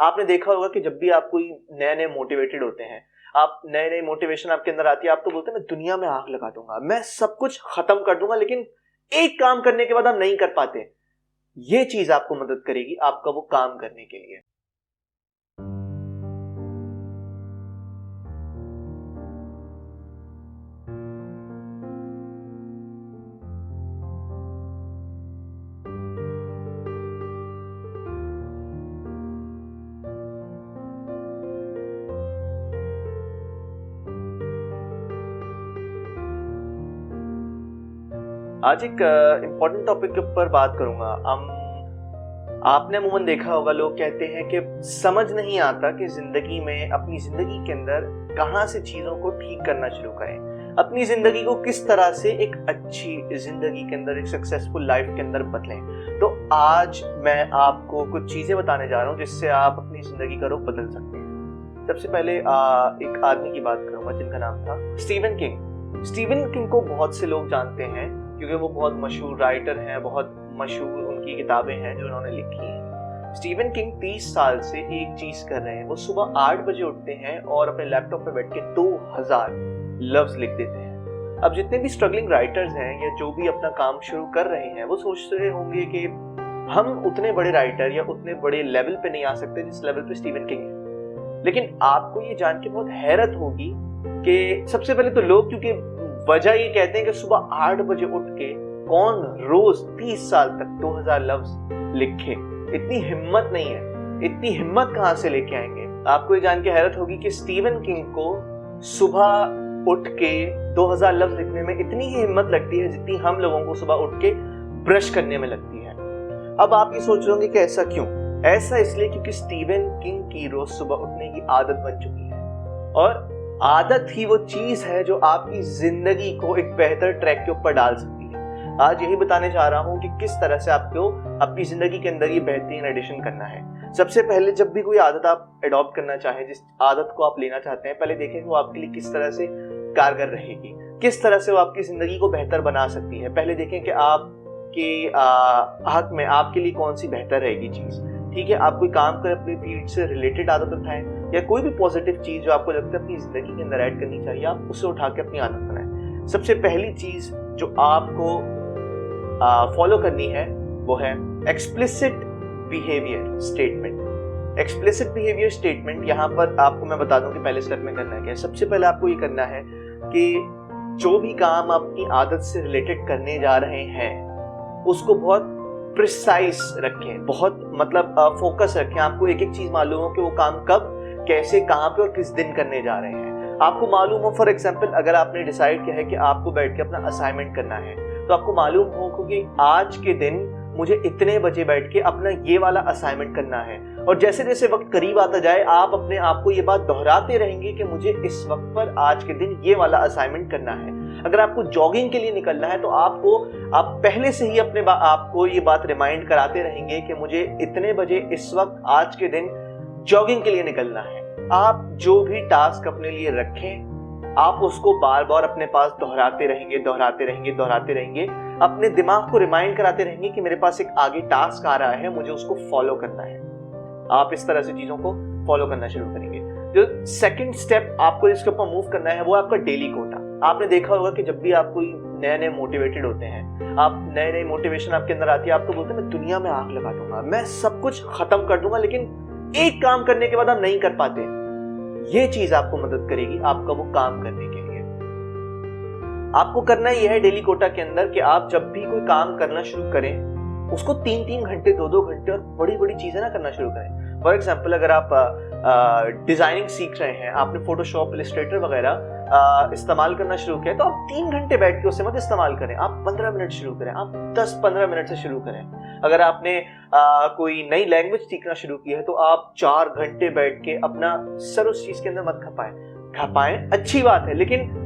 आपने देखा होगा कि जब भी आप कोई नए-नए मोटिवेटेड होते हैं, आप नए-नए मोटिवेशन आपके अंदर आती है, आप तो बोलते हैं मैं दुनिया में आग लगा दूँगा, मैं सब कुछ खत्म कर दूँगा, लेकिन एक काम करने के बाद आप नहीं कर पाते। ये चीज़ आपको मदद करेगी आपका वो काम करने के लिए। आज एक इम्पोर्टेंट टॉपिक के ऊपर बात करूँगा। आपने अमूमन देखा होगा, लोग कहते हैं कि समझ नहीं आता कि ज़िंदगी में, अपनी ज़िंदगी के अंदर कहाँ से चीज़ों को ठीक करना शुरू करें। अपनी ज़िंदगी को किस तरह से एक अच्छी ज़िंदगी के अंदर, एक सक्सेसफुल लाइफ के अंदर बदलें। तो आज मैं आपको कुछ चीज़ें बताने जा रहा हूँ जिससे आप अपनी ज़िंदगी का रुख बदल सकते हैं। सबसे पहले एक आदमी की बात करूँगा जिनका नाम था स्टीवन किंग। स्टीवन किंग को बहुत से लोग जानते हैं क्योंकि वो बहुत मशहूर राइटर हैं, बहुत मशहूर उनकी किताबें हैं जो उन्होंने लिखी हैं। स्टीवन किंग 30 साल से एक चीज कर रहे हैं। वो सुबह 8 बजे उठते हैं और अपने लैपटॉप पे बैठ के 2000 लफ्ज लिख देते हैं। अब जितने भी स्ट्रगलिंग राइटर्स हैं या जो भी अपना काम शुरू कर रहे हैं, वो सोच रहे होंगे कि हम उतने बड़े राइटर या उतने बड़े लेवल पे नहीं आ सकते जिस लेवल पे स्टीवन किंग है। लेकिन आपको ये जान के बहुत हैरत होगी कि सबसे पहले तो लोग, क्योंकि वजह ये कहते हैं कि सुबह 8 बजे उठ के कौन रोज 30 साल तक 2000 लफ्ज लिखे, इतनी हिम्मत नहीं है। इतनी हिम्मत कहां से लेके आएंगे? आपको ये जान के हैरत होगी कि स्टीवन किंग को सुबह उठ के 2000 लफ्ज लिखने में इतनी ही हिम्मत लगती है जितनी हम लोगों को सुबह उठ के ब्रश करने में लगती है। अब आप ये सोच रहे होंगे कि ऐसा क्यों? ऐसा इसलिए क्योंकि स्टीवन किंग की रोज सुबह उठने की आदत बन चुकी है, और आदत ही वो चीज है जो आपकी जिंदगी को एक बेहतर ट्रैक के ऊपर डाल सकती है। आज यही बताने जा रहा हूं कि किस तरह से आपको अपनी जिंदगी के अंदर ये बेहतरीन एडिशन करना है। सबसे पहले जब भी कोई आदत आप अडॉप्ट करना चाहें, जिस आदत को आप लेना चाहते हैं, पहले देखें वो आपके लिए किस तरह से कारगर रहेगी, किस तरह से वो आपकी जिंदगी को बेहतर बना सकती है। पहले देखें कि आपके हक में आपके लिए कौन सी बेहतर रहेगी चीज। ठीक है, आप कोई काम कर अपनी फील्ड से रिलेटेड आदत उठाएं, या कोई भी पॉजिटिव चीज जो आपको लगता है अपनी जिंदगी के अंदर ऐड करनी चाहिए, आप उसे उठा के अपनी आदत बनाएं। सबसे पहली चीज जो आपको फॉलो करनी है वो है explicit behaviour statement. Explicit behaviour statement, यहाँ पर आपको मैं बता दूं कि पहले स्टेप में करना है क्या। सबसे पहले आपको ये करना है कि जो भी काम आप अपनी आदत से रिलेटेड करने जा रहे हैं उसको बहुत प्रिसाइज रखें, बहुत फोकस रखें। आपको एक एक चीज मालूम हो कि वो काम कब, कैसे, कहां पे और किस दिन करने जा रहे हैं। आपको मालूम हो, फॉर एग्जांपल अगर आपने डिसाइड किया है कि आपको बैठ के अपना असाइनमेंट करना है, तो आपको मालूम हो कि आज के दिन मुझे इतने बजे बैठ के अपना ये वाला असाइनमेंट करना है। और जैसे जैसे वक्त करीब आता जाए, आप अपने आप को ये बात दोहराते रहेंगे कि मुझे इस वक्त पर आज के दिन ये वाला असाइनमेंट करना है। अगर आपको जॉगिंग के लिए निकलना है तो आप पहले से ही अपने आपको ये बात रिमाइंड कराते रहेंगे कि मुझे इतने बजे इस वक्त आज के दिन जॉगिंग के लिए निकलना है। आप जो भी टास्क अपने लिए रखें, आप उसको बार बार अपने पास दोहराते रहेंगे, अपने दिमाग को रिमाइंड कराते रहेंगे कि मेरे पास एक आगे टास्क आ रहा है, मुझे उसको फॉलो करना है। आप इस तरह से चीजों को फॉलो करना शुरू करेंगे। जो सेकंड स्टेप आपको जिसके ऊपर मूव करना है वो आपका डेली कोटा। आपने देखा होगा कि जब भी आप कोई नए मोटिवेटेड होते हैं, आप नए मोटिवेशन आपके अंदर आती है, आप तो बोलते हैं मैं दुनिया में आग लगा दूंगा, मैं सब कुछ खत्म कर दूंगा, लेकिन एक काम करने के बाद आप नहीं कर पाते। ये चीज आपको मदद करेगी आपका वो काम करने के लिए। आपको करना ही है डेली कोटा के अंदर कि आप जब भी कोई काम करना शुरू करें उसको 3-3 घंटे, 2-2 घंटे और बड़ी बड़ी चीजें ना करना शुरू करें। फॉर एग्जाम्पल अगर आप डिजाइनिंग सीख रहे हैं, आपने फोटोशॉप, इलस्ट्रेटर वगैरह इस्तेमाल करना शुरू किया, तो आप 3 घंटे बैठ के उसे मत इस्तेमाल करें, आप 15 मिनट शुरू करें, आप 10-15 मिनट से शुरू करें। अगर आपने कोई नई लैंग्वेज सीखना शुरू की है तो आप 4 घंटे बैठ के अपना सर उस चीज के अंदर मत खपाएं, अच्छी बात है, लेकिन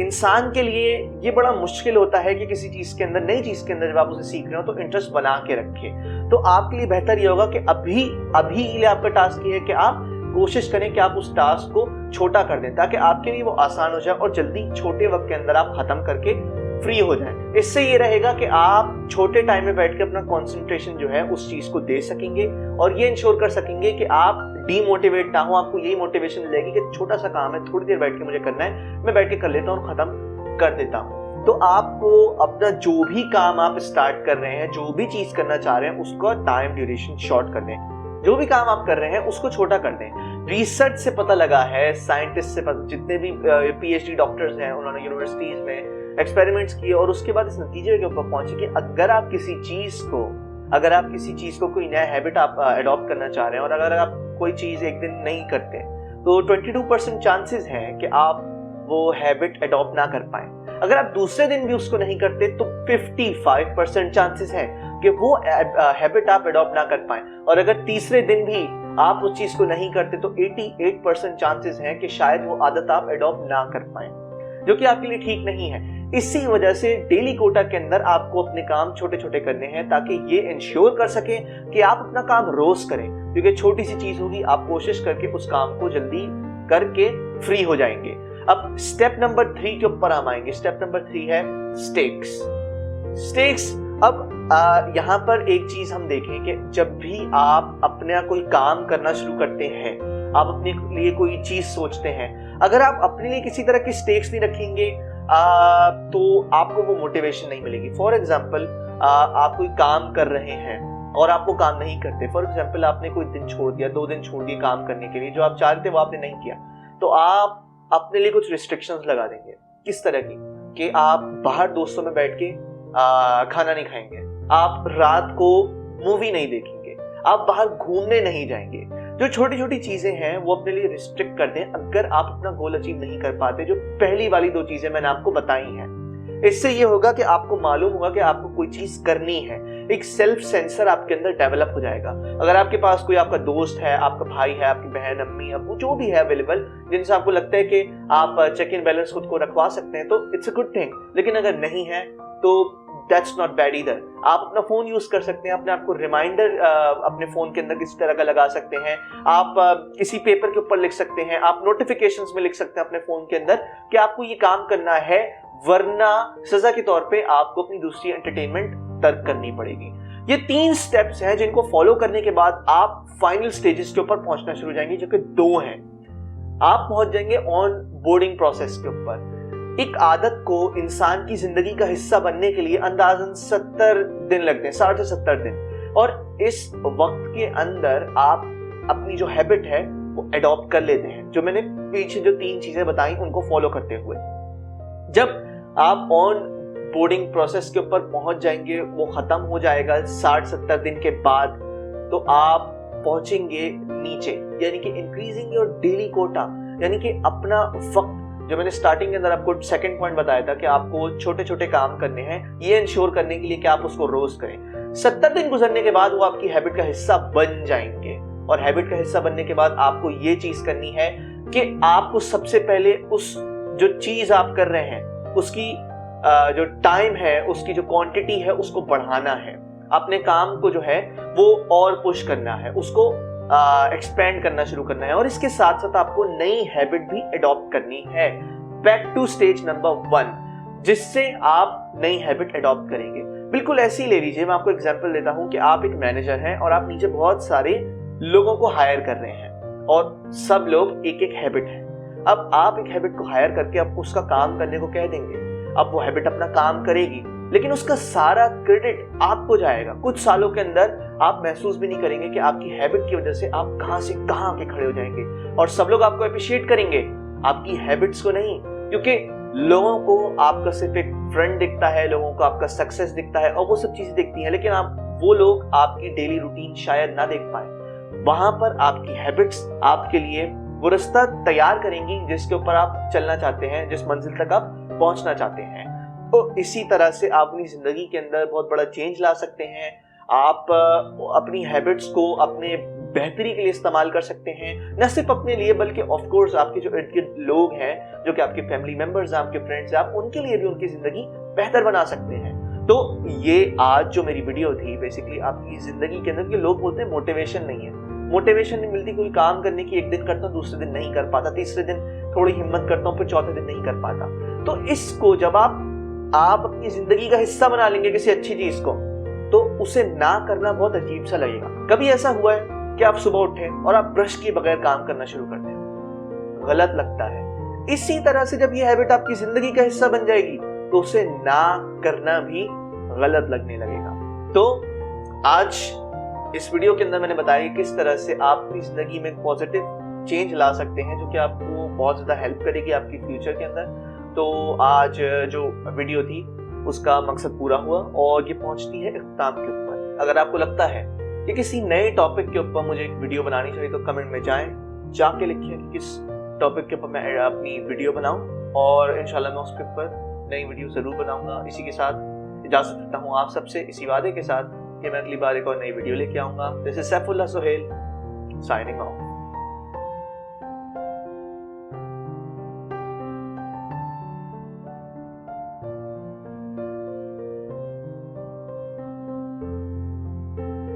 इंसान के लिए ये बड़ा मुश्किल होता है कि किसी चीज के अंदर, नई चीज के अंदर जब आप उसे सीख रहे हो तो इंटरेस्ट बना के रखें। तो आपके लिए बेहतर ये होगा कि अभी के लिए आपका टास्क ये है कि आप कोशिश करें कि आप उस टास्क को छोटा कर दें, ताकि आपके लिए वो आसान हो जाए और जल्दी छोटे वक्त के अंदर आप खत्म करके फ्री हो जाएं। इससे ये रहेगा कि आप छोटे टाइम में बैठ के अपना कंसंट्रेशन जो है उस चीज को दे सकेंगे और ये इंश्योर कर सकेंगे कि आप डीमोटिवेट ना हो। आपको यही मोटिवेशन मिल जाएगी कि छोटा सा काम है, थोड़ी देर बैठ के मुझे करना है, मैं बैठ के कर लेता हूँ और खत्म कर देता हूँ। तो आपको अपना जो भी काम आप स्टार्ट कर रहे हैं, जो भी चीज करना चाह रहे हैं, उसका टाइम ड्यूरेशन शॉर्ट कर दें। जो भी काम आप कर रहे हैं उसको छोटा कर दें। रिसर्च से पता लगा है, साइंटिस्ट से जितने भी पीएचडी डॉक्टर्स हैं, उन्होंने यूनिवर्सिटीज में एक्सपेरिमेंट्स किए और उसके बाद इस नतीजे के ऊपर पहुंचे कि अगर आप किसी चीज को कोई नया हैबिट आप अडॉप्ट करना चाह रहे हैं और अगर आप कोई चीज एक दिन नहीं करते तो 22% चांसेस हैं कि आप वो हैबिट अडॉप्ट ना कर पाए। अगर आप दूसरे दिन भी उसको नहीं करते तो 55% चांसेस हैं कि वो हैबिट आप अडॉप्ट ना कर पाए। और अगर तीसरे दिन भी आप उस चीज को नहीं करते तो 88% चांसेस हैं कि शायद वो आदत आप अडॉप्ट ना कर पाए, जो कि आपके लिए ठीक नहीं है। इसी वजह से डेली कोटा के अंदर आपको अपने काम छोटे छोटे करने हैं ताकि ये इंश्योर कर सके कि आप अपना काम रोज करें, क्योंकि छोटी सी चीज होगी, आप कोशिश करके उस काम को जल्दी करके फ्री हो जाएंगे। अब स्टेप नंबर 3 के ऊपर हम आएंगे। स्टेप नंबर 3 है स्टेक्स। अब यहाँ पर एक चीज हम देखें कि जब भी आप अपना कोई काम करना शुरू करते हैं, आप अपने लिए कोई चीज सोचते हैं, अगर आप अपने लिए किसी तरह की स्टेक्स नहीं रखेंगे तो आपको वो मोटिवेशन नहीं मिलेगी। फॉर एग्जाम्पल, आप कोई काम कर रहे हैं और आप वो काम नहीं करते। फॉर एग्जाम्पल, आपने कोई दिन छोड़ दिया, 2 दिन छोड़ दिए काम करने के लिए, जो आप चाहते थे वो आपने नहीं किया, तो आप अपने लिए कुछ रिस्ट्रिक्शंस लगा देंगे। किस तरह की? कि आप बाहर दोस्तों में बैठ के खाना नहीं खाएंगे, आप रात को मूवी नहीं देखेंगे, आप बाहर घूमने नहीं जाएंगे। जो छोटी छोटी चीजें हैं वो अपने लिए रिस्ट्रिक्ट कर दें अगर आप अपना गोल अचीव नहीं कर पाते, जो पहली वाली 2 चीजें मैंने आपको बताई हैं। इससे ये होगा कि आपको मालूम होगा कि आपको कोई चीज करनी है। एक सेल्फ सेंसर आपके अंदर डेवलप हो जाएगा। अगर आपके पास कोई आपका दोस्त है, आपका भाई है, आपकी बहन, अम्मी, अब्बू, जो भी है अवेलेबल, जिनसे आपको लगता है कि आप चेक इन बैलेंस खुद को रखवा सकते हैं, तो इट्स अ गुड थिंग। लेकिन अगर नहीं है तो दैट्स नॉट बैड ईदर। आप अपना फोन यूज कर सकते हैं, अपने आप को रिमाइंडर अपने फोन के अंदर किसी तरह का लगा सकते हैं, आप किसी पेपर के ऊपर लिख सकते हैं, आप नोटिफिकेशंस में लिख सकते हैं अपने फोन के अंदर कि आपको ये काम करना है, वरना सजा के तौर पे आपको अपनी दूसरी एंटरटेनमेंट तर्क करनी पड़ेगी। ये 3 स्टेप्स हैं जिनको फॉलो करने के बाद आप फाइनल स्टेजेस के ऊपर पहुंचना शुरू हो जाएंगे, जो कि 2 हैं। आप पहुंच जाएंगे ऑन बोर्डिंग प्रोसेस के ऊपर। एक आदत को इंसान की जिंदगी का हिस्सा बनने के लिए अंदाजन 70 दिन लगते हैं, 60 से 70 दिन। और इस वक्त के अंदर आप अपनी जो हैबिट है वो अडॉप्ट कर लेते हैं, जो मैंने पीछे जो 3 चीजें बताई उनको फॉलो करते हुए। जब आप ऑन बोर्डिंग प्रोसेस के ऊपर पहुंच जाएंगे, वो खत्म हो जाएगा 60-70 दिन के बाद, तो आप पहुंचेंगे नीचे, यानी कि इंक्रीजिंग योर डेली कोटा, यानी कि अपना वक्त, जो मैंने स्टार्टिंग के अंदर आपको सेकंड पॉइंट बताया था कि आपको छोटे छोटे काम करने हैं, ये इंश्योर करने के लिए कि आप उसको रोज करें। 70 दिन गुजरने के बाद वो आपकी हैबिट का हिस्सा बन जाएंगे। और हैबिट का हिस्सा बनने के बाद आपको ये चीज करनी है कि आपको सबसे पहले उस जो चीज आप कर रहे हैं उसकी जो टाइम है, उसकी जो क्वांटिटी है, उसको बढ़ाना है। अपने काम को जो है वो और पुश करना है, उसको एक्सपेंड करना शुरू करना है। और इसके साथ साथ आपको नई हैबिट भी अडॉप्ट करनी है। बैक टू स्टेज नंबर 1, जिससे आप नई हैबिट अडॉप्ट करेंगे। बिल्कुल ऐसे ही ले लीजिए, मैं आपको एग्जांपल देता हूं कि आप एक मैनेजर हैं और आप नीचे बहुत सारे लोगों को हायर कर रहे हैं और सब लोग एक एक हैबिट है। अब आप एक हैबिट को हायर करके आप उसका काम करने को कह देंगे। अब वो हैबिट अपना काम करेगी, लेकिन उसका सारा क्रेडिट आपको जाएगा। कुछ सालों के अंदर आप महसूस भी नहीं करेंगे कि आपकी हैबिट की वजह से आप कहां से कहां आके खड़े हो जाएंगे और सब लोग आपको अप्रिशिएट करेंगे, आपकी हैबिट्स को नहीं। क्योंकि लोगों को आपका सिर्फ एक फ्रेंड दिखता है, लोगों को आपका सक्सेस दिखता है और वो सब चीजें दिखती हैं, लेकिन वो लोग आपकी डेली रूटीन शायद ना देख पाए। वहां पर आपकी हैबिट्स आपके लिए वो रास्ता तैयार करेंगी जिसके ऊपर आप चलना चाहते हैं, जिस मंजिल तक आप पहुंचना चाहते हैं। तो इसी तरह से आप अपनी जिंदगी के अंदर बहुत बड़ा चेंज ला सकते हैं। आप अपनी हैबिट्स को अपने बेहतरी के लिए इस्तेमाल कर सकते हैं, न सिर्फ अपने लिए बल्कि ऑफ कोर्स आपके जो इर्द गिर्द लोग हैं, जो कि आपके फैमिली मेंबर्स हैं, आपके फ्रेंड्स हैं, आप उनके लिए भी उनकी जिंदगी बेहतर बना सकते हैं। तो ये आज जो मेरी वीडियो थी, बेसिकली आपकी जिंदगी के अंदर, लोग बोलते हैं मोटिवेशन नहीं है, मोटिवेशन नहीं मिलती कोई काम करने की। एक दिन करता हूँ, दूसरे दिन नहीं कर पाता, तीसरे दिन थोड़ी हिम्मत करता हूँ, फिर चौथे दिन नहीं कर पाता। तो इसको जब आप आप अपनी जिंदगी का हिस्सा बना लेंगे किसी अच्छी चीज को, तो उसे ना करना बहुत अजीब सा लगेगा। कभी ऐसा हुआ है कि आप सुबह उठे और आप ब्रश के बगैर काम करना शुरू कर दें? गलत लगता है। इसी तरह से जब ये हैबिट आपकी जिंदगी का हिस्सा बन जाएगी तो उसे ना करना भी गलत लगने लगेगा। तो आज इस वीडियो के अंदर मैंने बताया कि किस तरह से आप अपनी जिंदगी में पॉजिटिव चेंज ला सकते हैं, जो कि आपको बहुत ज्यादा हेल्प करेगी आपकी फ्यूचर के अंदर। तो आज जो वीडियो थी उसका मकसद पूरा हुआ और ये पहुंचती है इख्तिताम के ऊपर। अगर आपको लगता है कि किसी नए टॉपिक के ऊपर मुझे एक वीडियो बनानी चाहिए तो कमेंट में जाके लिखिए कि किस टॉपिक के ऊपर मैं अपनी वीडियो बनाऊं, और इंशाल्लाह मैं उसके ऊपर नई वीडियो जरूर बनाऊंगा। इसी के साथ इजाजत देता हूं आप सबसे, इसी वादे के साथ कि मैं अगली बार एक और नई वीडियो लेके आऊंगा। This is Saifullah Suhel signing of.